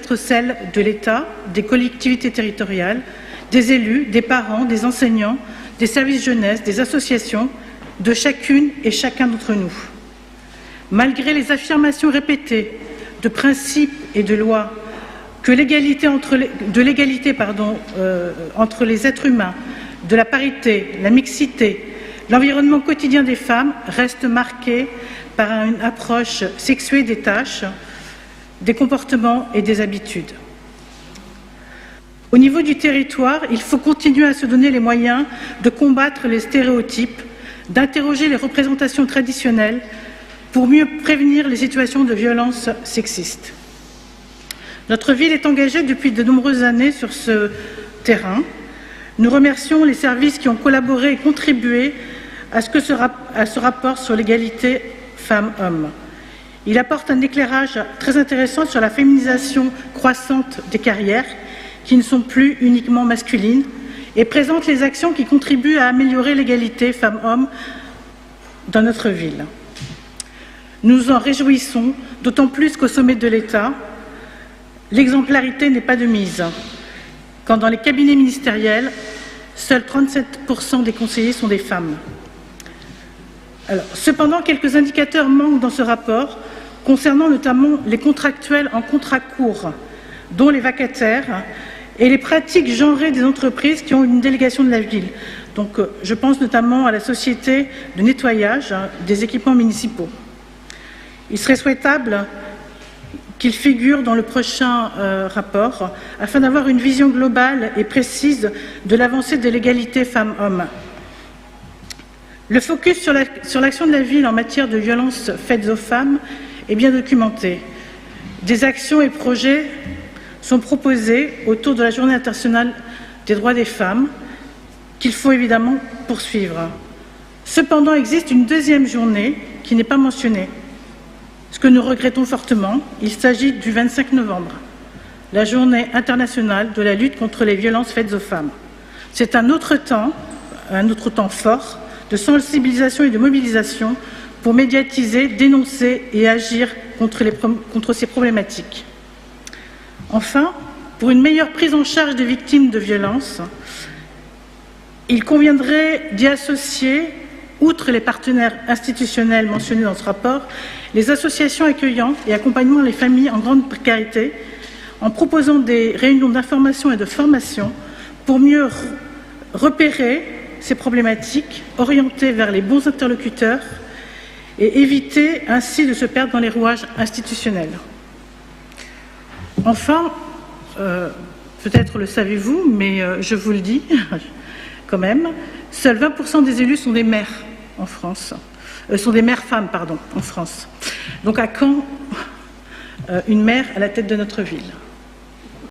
être celle de l'État, des collectivités territoriales, des élus, des parents, des enseignants, des services jeunesse, des associations, de chacune et chacun d'entre nous. Malgré les affirmations répétées de principes et de lois que l'égalité entre les êtres humains, de la parité, la mixité, l'environnement quotidien des femmes reste marqué par une approche sexuée des tâches, des comportements et des habitudes. Au niveau du territoire, il faut continuer à se donner les moyens de combattre les stéréotypes, d'interroger les représentations traditionnelles pour mieux prévenir les situations de violence sexiste. Notre ville est engagée depuis de nombreuses années sur ce terrain. Nous remercions les services qui ont collaboré et contribué à ce rapport sur l'égalité femmes-hommes. Il apporte un éclairage très intéressant sur la féminisation croissante des carrières, qui ne sont plus uniquement masculines, et présente les actions qui contribuent à améliorer l'égalité femmes-hommes dans notre ville. Nous nous en réjouissons, d'autant plus qu'au sommet de l'État, l'exemplarité n'est pas de mise, quand dans les cabinets ministériels, seuls 37% des conseillers sont des femmes. Cependant, quelques indicateurs manquent dans ce rapport, concernant notamment les contractuels en contrat court, dont les vacataires, et les pratiques genrées des entreprises qui ont une délégation de la ville. Donc, je pense notamment à la société de nettoyage des équipements municipaux. Il serait souhaitable qu'il figure dans le prochain rapport, afin d'avoir une vision globale et précise de l'avancée de l'égalité femmes-hommes. Le focus sur l'action de la ville en matière de violences faites aux femmes est bien documenté. Des actions et projets sont proposés autour de la Journée internationale des droits des femmes, qu'il faut évidemment poursuivre. Cependant, existe une deuxième journée qui n'est pas mentionnée, ce que nous regrettons fortement. Il s'agit du 25 novembre, la Journée internationale de la lutte contre les violences faites aux femmes. C'est un autre temps fort de sensibilisation et de mobilisation pour médiatiser, dénoncer et agir contre ces problématiques. Enfin, pour une meilleure prise en charge des victimes de violences, il conviendrait d'y associer, outre les partenaires institutionnels mentionnés dans ce rapport, les associations accueillant et accompagnant les familles en grande précarité, en proposant des réunions d'information et de formation pour mieux repérer ces problématiques, orienter vers les bons interlocuteurs et éviter ainsi de se perdre dans les rouages institutionnels. Enfin, peut-être le savez-vous, mais je vous le dis quand même, seuls 20% des élus sont des maires en France, sont des maires femmes, pardon, en France. Donc à quand une maire à la tête de notre ville ?